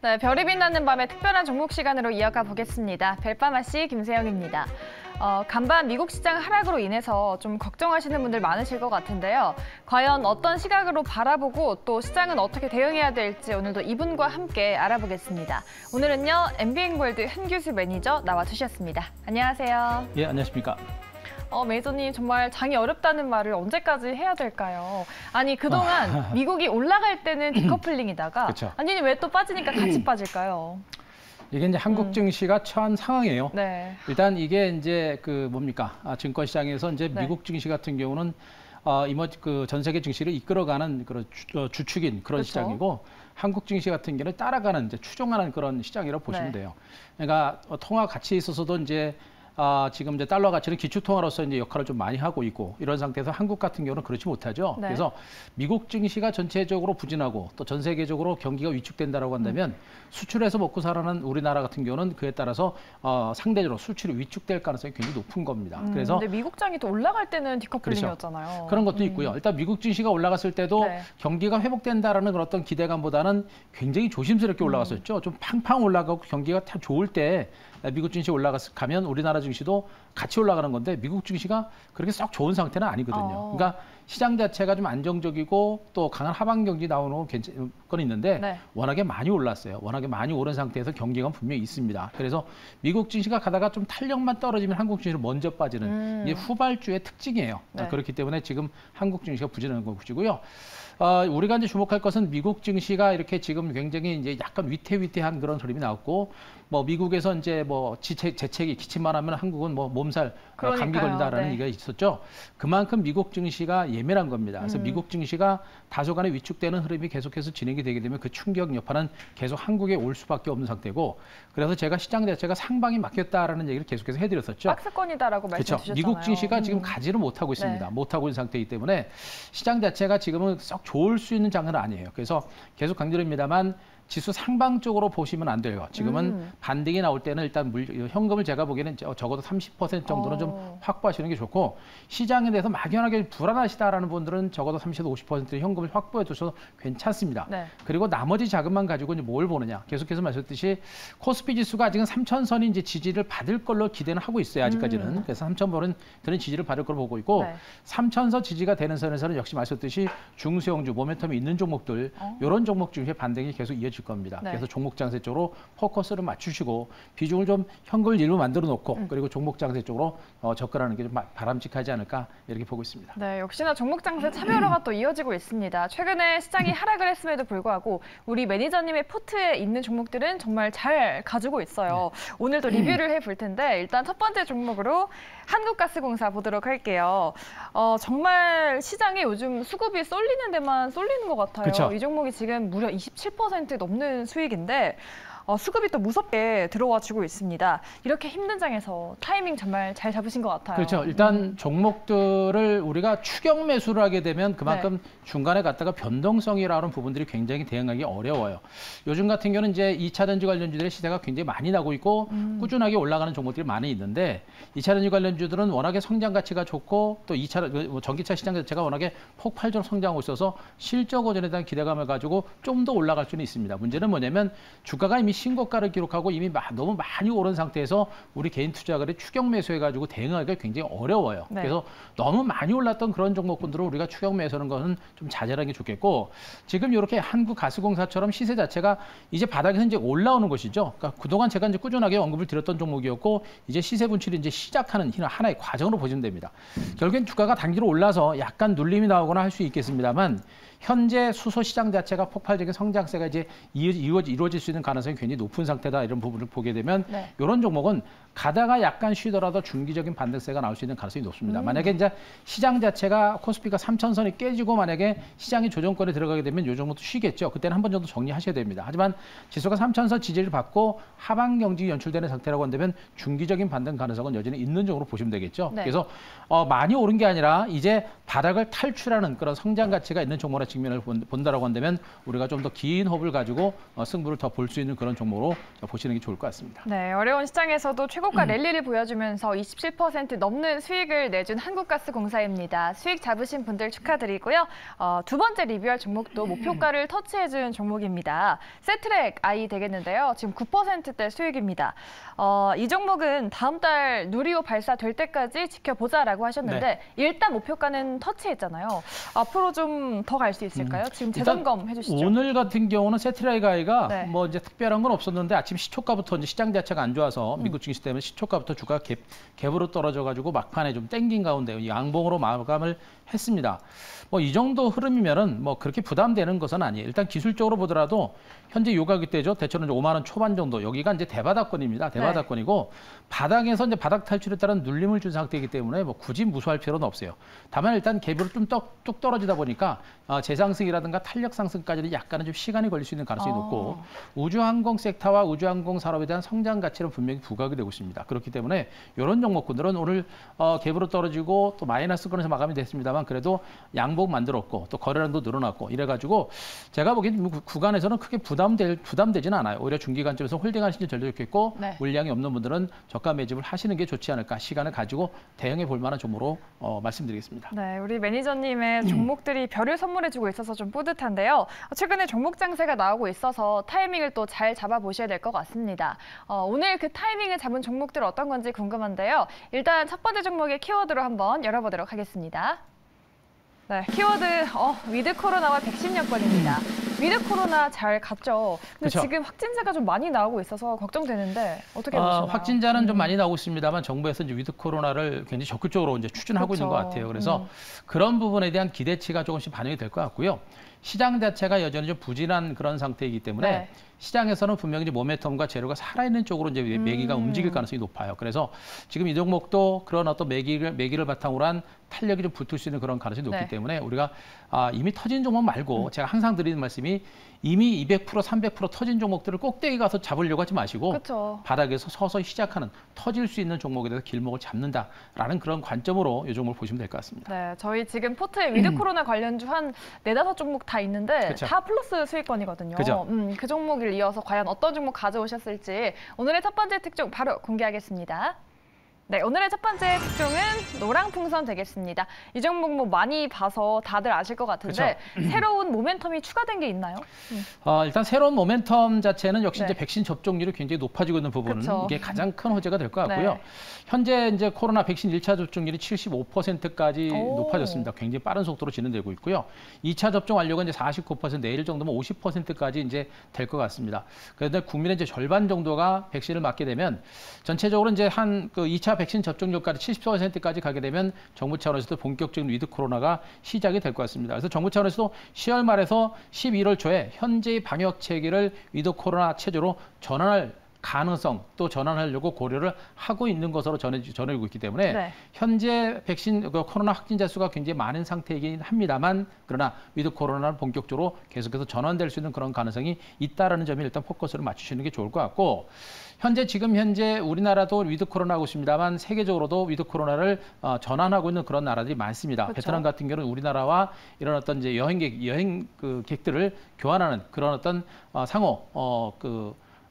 네, 별이 빛나는 밤의 특별한 종목 시간으로 이어가 보겠습니다. 별밤아씨 김세영입니다. 간밤 미국 시장 하락으로 인해서 좀 걱정하시는 분들 많으실 것 같은데요. 과연 어떤 시각으로 바라보고 또 시장은 어떻게 대응해야 될지 오늘도 이분과 함께 알아보겠습니다. 오늘은요, MBN골드 한규수 매니저 나와주셨습니다. 안녕하세요. 예, 안녕하십니까. 매니저님 정말 장이 어렵다는 말을 언제까지 해야 될까요? 아니 그동안 미국이 올라갈 때는 디커플링이다가 아니 왜 또 빠지니까 같이 빠질까요? 이게 이제 한국 증시가 처한 상황이에요. 네. 일단 이게 이제 증권 시장에서 이제 미국 증시 같은 경우는 전 세계 증시를 이끌어가는 그런 주축인 그런 시장이고, 한국 증시 같은 경우는 따라가는 이제 추종하는 그런 시장이라고 보시면 돼요. 그러니까 통화 가치에 있어서도 이제 지금 이제 달러 가치는 기축통화로서 이제 역할을 좀 많이 하고 있고, 이런 상태에서 한국 같은 경우는 그렇지 못하죠. 그래서 미국 증시가 전체적으로 부진하고 또 전 세계적으로 경기가 위축된다라고 한다면 수출해서 먹고 살아는 우리나라 같은 경우는 그에 따라서 상대적으로 수출이 위축될 가능성이 굉장히 높은 겁니다. 그래서 근데 미국장이 또 올라갈 때는 디커플링이었잖아요. 그렇죠. 그런 것도 있고요. 일단 미국 증시가 올라갔을 때도 경기가 회복된다라는 그런 어떤 기대감보다는 굉장히 조심스럽게 올라갔었죠. 좀 팡팡 올라가고 경기가 다 좋을 때 미국 증시 올라가면 우리나라 증시도 같이 올라가는 건데, 미국 증시가 그렇게 썩 좋은 상태는 아니거든요. 그러니까 시장 자체가 좀 안정적이고 또 강한 하방 경기 나오는 건 괜찮은 건 있는데 워낙에 많이 올랐어요. 워낙에 많이 오른 상태에서 경기가 분명히 있습니다. 그래서 미국 증시가 가다가 좀 탄력만 떨어지면 한국 증시로 먼저 빠지는 이게 후발주의 특징이에요. 그렇기 때문에 지금 한국 증시가 부진하는 것이고요. 우리가 이제 주목할 것은 미국 증시가 이렇게 지금 굉장히 이제 약간 위태위태한 그런 흐름이 나왔고, 미국에서 이제 재채기 기침만 하면 한국은 몸살 감기 걸린다라는 얘기가 있었죠. 그만큼 미국 증시가 예민한 겁니다. 그래서 미국 증시가 다소간에 위축되는 흐름이 계속해서 진행이 되게 되면 그 충격 여파는 계속 한국에 올 수밖에 없는 상태고, 그래서 제가 시장 자체가 상방이 막혔다라는 얘기를 계속해서 해드렸었죠. 박스권이다라고 말씀주셨잖아요. 미국 증시가 지금 가지를 못하고 있습니다. 못하고 있는 상태이기 때문에 시장 자체가 지금은 썩 좋을 수 있는 장은 아니에요. 그래서 계속 강조드립니다만 지수 상방 쪽으로 보시면 안 돼요. 지금은 반등이 나올 때는 일단 현금을 제가 보기에는 적어도 30% 정도는 좀 확보하시는 게 좋고, 시장에 대해서 막연하게 불안하시다라는 분들은 적어도 30에서 50% 현금을 확보해 두셔도 괜찮습니다. 그리고 나머지 자금만 가지고 이제 뭘 보느냐. 계속해서 말씀드렸듯이 코스피 지수가 아직은 3,000선이 이제 지지를 받을 걸로 기대는 하고 있어요. 아직까지는. 그래서 3,000번은 드는 지지를 받을 걸로 보고 있고, 3,000선 지지가 되는 선에서는 역시 말씀드렸듯이 중소형주, 모멘텀이 있는 종목들, 이런 종목 중에 반등이 계속 이어질 겁니다. 그래서 종목 장세 쪽으로 포커스를 맞추시고 비중을 좀 현금을 일부 만들어 놓고 그리고 종목 장세 쪽으로 접근하는 게 좀 바람직하지 않을까, 이렇게 보고 있습니다. 네, 역시나 종목 장세 참여로가 또 이어지고 있습니다. 최근에 시장이 하락을 했음에도 불구하고 우리 매니저님의 포트에 있는 종목들은 정말 잘 가지고 있어요. 오늘도 리뷰를 해볼 텐데, 일단 첫 번째 종목으로 한국가스공사 보도록 할게요. 정말 시장에 요즘 수급이 쏠리는 데만 쏠리는 것 같아요. 이 종목이 지금 무려 27% 넘는 수익인데 수급이 또 무섭게 들어와주고 있습니다. 이렇게 힘든 장에서 타이밍 정말 잘 잡으신 것 같아요. 그렇죠. 일단 종목들을 우리가 추격 매수를 하게 되면 그만큼 중간에 갔다가 변동성이라는 부분들이 굉장히 대응하기 어려워요. 요즘 같은 경우는 이제 2차 전지 관련주들의 시세가 굉장히 많이 나고 있고 꾸준하게 올라가는 종목들이 많이 있는데, 2차 전지 관련주들은 워낙에 성장 가치가 좋고 또 전기차 시장 자체가 워낙에 폭발적으로 성장하고 있어서 실적 호전에 대한 기대감을 가지고 좀 더 올라갈 수는 있습니다. 문제는 뭐냐면 주가가 이미 신고가를 기록하고 이미 너무 많이 오른 상태에서 우리 개인 투자가들이 추격 매수해가지고 대응하기가 굉장히 어려워요. 그래서 너무 많이 올랐던 그런 종목군들을 우리가 추격 매수하는 것은 좀 자제하는 게 좋겠고, 지금 이렇게 한국가스공사처럼 시세 자체가 이제 바닥에서 이제 올라오는 것이죠. 그러니까 그동안 제가 이제 꾸준하게 언급을 드렸던 종목이었고, 이제 시세 분출이 이제 시작하는 하나의 과정으로 보시면 됩니다. 결국엔 주가가 단기로 올라서 약간 눌림이 나오거나 할 수 있겠습니다만, 현재 수소 시장 자체가 폭발적인 성장세가 이제 이루어질 수 있는 가능성이 굉장히 높은 상태다, 이런 부분을 보게 되면 이런 종목은 가다가 약간 쉬더라도 중기적인 반등세가 나올 수 있는 가능성이 높습니다. 만약에 이제 시장 자체가 코스피가 3,000선이 깨지고 만약에 시장이 조정권에 들어가게 되면 이 종목도 쉬겠죠. 그때는 한 번 정도 정리하셔야 됩니다. 하지만 지수가 3,000선 지지를 받고 하방 경직이 연출되는 상태라고 한다면 중기적인 반등 가능성은 여전히 있는 쪽으로 보시면 되겠죠. 그래서 많이 오른 게 아니라 이제 바닥을 탈출하는 그런 성장 가치가 있는 종목의 측면을 본다라고 한다면 우리가 좀 더 긴 호흡을 가지고 승부를 더 볼 수 있는 그런 종목으로 보시는 게 좋을 것 같습니다. 네, 어려운 시장에서도 최고 최고가 랠리를 보여주면서 27% 넘는 수익을 내준 한국가스공사입니다. 수익 잡으신 분들 축하드리고요. 두 번째 리뷰할 종목도 목표가를 터치해준 종목입니다. 세트랙 I 되겠는데요. 지금 9%대 수익입니다. 이 종목은 다음 달 누리호 발사될 때까지 지켜보자라고 하셨는데 네. 일단 목표가는 터치했잖아요. 앞으로 좀 더 갈 수 있을까요? 지금 재점검 해주시죠. 오늘 같은 경우는 세트랙 I가 네. 뭐 이제 특별한 건 없었는데 아침 시초가부터 이제 시장 자체가 안 좋아서 미국 증시 때문에 시초가부터 주가가 갭으로 떨어져가지고 막판에 좀 땡긴 가운데 양봉으로 마감을 했습니다. 뭐 이 정도 흐름이면은 뭐 그렇게 부담되는 것은 아니에요. 일단 기술적으로 보더라도 현재 요 가격대죠. 대체로 이제 5만 원 초반 정도. 여기가 이제 대바닥권입니다. 대바닥권이고 바닥에서 이제 바닥 탈출에 따른 눌림을 준 상태이기 때문에 뭐 굳이 무수할 필요는 없어요. 다만 일단 갭으로 좀 뚝 떨어지다 보니까 재상승이라든가 탄력 상승까지는 약간은 좀 시간이 걸릴 수 있는 가능성이 높고 우주항공 섹터와 우주항공 산업에 대한 성장 가치는 분명히 부각이 되고 있습니다. 그렇기 때문에 이런 종목군들은 오늘 갭으로 떨어지고 또 마이너스권에서 마감이 됐습니다만 그래도 양봉 만들었고 또 거래량도 늘어났고 이래가지고 제가 보기엔 구간에서는 크게 부담되지는 않아요. 오히려 중기관점에서 홀딩하시는 전략이 좋겠고 네. 물량이 없는 분들은 저가 매집을 하시는 게 좋지 않을까 시간을 가지고 대응해 볼 만한 종목으로 말씀드리겠습니다. 네, 우리 매니저님의 종목들이 별을 선물해주고 있어서 좀 뿌듯한데요. 최근에 종목 장세가 나오고 있어서 타이밍을 또 잘 잡아보셔야 될 것 같습니다. 오늘 그 타이밍을 잡은 종목들 어떤 건지 궁금한데요. 일단 첫 번째 종목의 키워드로 한번 열어보도록 하겠습니다. 네, 키워드 위드 코로나와 백신 여권입니다. 위드 코로나 잘 갔죠. 근데 그쵸. 지금 확진자가 좀 많이 나오고 있어서 걱정되는데 어떻게 보시나요? 확진자는 좀 많이 나오고 있습니다만 정부에서 이제 위드 코로나를 굉장히 적극적으로 이제 추진하고 있는 것 같아요. 그래서 그런 부분에 대한 기대치가 조금씩 반영이 될 것 같고요. 시장 자체가 여전히 좀 부진한 그런 상태이기 때문에 네. 시장에서는 분명히 이제 모멘텀과 재료가 살아있는 쪽으로 이제 매기가 움직일 가능성이 높아요. 그래서 지금 이 종목도 그런 어떤 매기를 바탕으로 한 탄력이 좀 붙을 수 있는 그런 가능성이 높기 네. 때문에 우리가 이미 터진 종목 말고 제가 항상 드리는 말씀이 이미 200%, 300% 터진 종목들을 꼭대기 가서 잡으려고 하지 마시고 그쵸. 바닥에서 서서히 시작하는 터질 수 있는 종목에 대해서 길목을 잡는다라는 그런 관점으로 이 종목을 보시면 될 것 같습니다. 네, 저희 지금 포트에 위드 코로나 관련주 한 4-5 종목 다 있는데 그쵸. 다 플러스 수익권이거든요. 그죠. 그 종목을 이어서 과연 어떤 종목 가져오셨을지 오늘의 첫 번째 특종 바로 공개하겠습니다. 네, 오늘의 첫 번째 특종은 노랑풍선 되겠습니다. 이 종목 뭐 많이 봐서 다들 아실 것 같은데 새로운 모멘텀이 추가된 게 있나요? 일단 새로운 모멘텀 자체는 역시 네. 이제 백신 접종률이 굉장히 높아지고 있는 부분은 그쵸. 이게 가장 큰 호재가 될 것 같고요. 네. 현재 이제 코로나 백신 1차 접종률이 75%까지 오. 높아졌습니다. 굉장히 빠른 속도로 진행되고 있고요. 2차 접종 완료가 이제 49%, 내일 정도면 50%까지 이제 될 것 같습니다. 그런데 국민의 이제 절반 정도가 백신을 맞게 되면 전체적으로 이제 한 그 2차 백신 접종률까지 70%까지 가게 되면 정부 차원에서도 본격적인 위드 코로나가 시작이 될 것 같습니다. 그래서 정부 차원에서도 10월 말에서 11월 초에 현재의 방역 체계를 위드 코로나 체제로 전환할 가능성 또 전환하려고 고려를 하고 있는 것으로 전해지고 있기 때문에 네. 현재 백신 코로나 확진자 수가 굉장히 많은 상태이긴 합니다만 그러나 위드 코로나는 본격적으로 계속해서 전환될 수 있는 그런 가능성이 있다라는 점에 일단 포커스를 맞추시는 게 좋을 것 같고 지금 현재 우리나라도 위드 코로나하고 있습니다만 세계적으로도 위드 코로나를 전환하고 있는 그런 나라들이 많습니다. 그렇죠. 베트남 같은 경우는 우리나라와 이런 어떤 이제 여행객들을 교환하는 그런 어떤 상호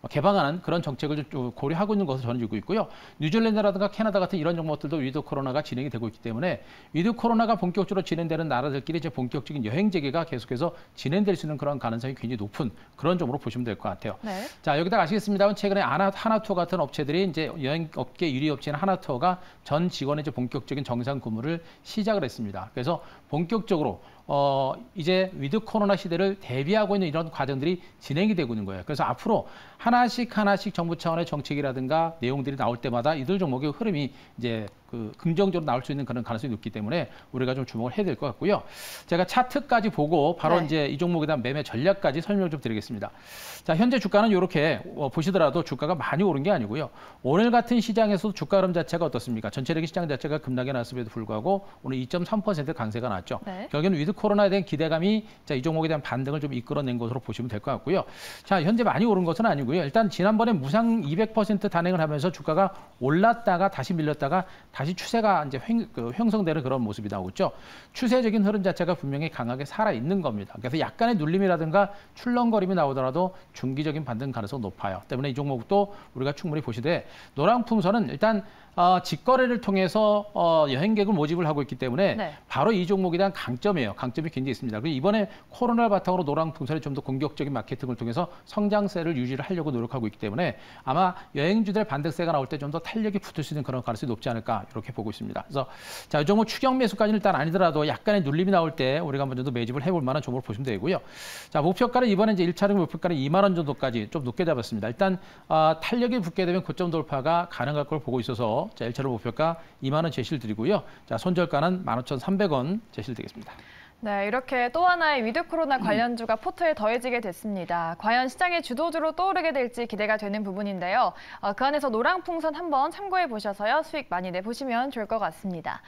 개방하는 그런 정책을 좀 고려하고 있는 것으로 전해지고 있고요. 뉴질랜드라든가 캐나다 같은 이런 종목들도 위드 코로나가 진행이 되고 있기 때문에 위드 코로나가 본격적으로 진행되는 나라들끼리 이제 본격적인 여행 재개가 계속해서 진행될 수 있는 그런 가능성이 굉장히 높은 그런 점으로 보시면 될 것 같아요. 네. 자, 여기다 아시겠습니다만 최근에 하나투어 같은 업체들이 이제 여행업계 1위 업체인 하나투어가 전 직원의 이제 본격적인 정상 근무를 시작을 했습니다. 그래서 본격적으로 이제 위드 코로나 시대를 대비하고 있는 이런 과정들이 진행이 되고 있는 거예요. 그래서 앞으로 하나씩 정부 차원의 정책이라든가 내용들이 나올 때마다 이들 종목의 흐름이 이제 긍정적으로 나올 수 있는 그런 가능성이 높기 때문에 우리가 좀 주목을 해야 될 것 같고요. 제가 차트까지 보고 바로 네. 이제 이 종목에 대한 매매 전략까지 설명을 좀 드리겠습니다. 자, 현재 주가는 이렇게 보시더라도 주가가 많이 오른 게 아니고요. 오늘 같은 시장에서도 주가 흐름 자체가 어떻습니까? 전체적인 시장 자체가 급락이 났음에도 불구하고 오늘 2.3% 강세가 났죠. 네. 결국에는 위드 코로나에 대한 기대감이 이 종목에 대한 반등을 좀 이끌어낸 것으로 보시면 될 것 같고요. 자, 현재 많이 오른 것은 아니고요. 일단 지난번에 무상 200% 단행을 하면서 주가가 올랐다가 다시 밀렸다가 다시 추세가 이제 형성되는 그런 모습이 나오고 있죠. 추세적인 흐름 자체가 분명히 강하게 살아 있는 겁니다. 그래서 약간의 눌림이라든가 출렁거림이 나오더라도 중기적인 반등 가능성이 높아요. 때문에 이 종목도 우리가 충분히 보시되 노랑풍선은 일단 직거래를 통해서 여행객을 모집을 하고 있기 때문에 네. 바로 이 종목에 대한 강점이에요. 강점이 굉장히 있습니다. 그리고 이번에 코로나를 바탕으로 노랑풍선이 좀 더 공격적인 마케팅을 통해서 성장세를 유지를 하려고 노력하고 있기 때문에 아마 여행주들의 반등세가 나올 때 좀 더 탄력이 붙을 수 있는 그런 가능성이 높지 않을까 이렇게 보고 있습니다. 그래서 자, 이 종목 추경 매수까지는 일단 아니더라도 약간의 눌림이 나올 때 우리가 한번 정도 매집을 해볼 만한 종목을 보시면 되고요. 자, 목표가는 이번에 이제 1차적 목표가는 2만 원 정도까지 좀 높게 잡았습니다. 일단 탄력이 붙게 되면 고점 돌파가 가능할 걸 보고 있어서 자, 1차적 목표가 2만 원 제시를 드리고요. 자, 손절가는 15,300원 제시를 드리겠습니다. 네, 이렇게 또 하나의 위드 코로나 관련주가 포트에 더해지게 됐습니다. 과연 시장의 주도주로 떠오르게 될지 기대가 되는 부분인데요. 그 안에서 노랑풍선 한번 참고해 보셔서요. 수익 많이 내보시면 좋을 것 같습니다.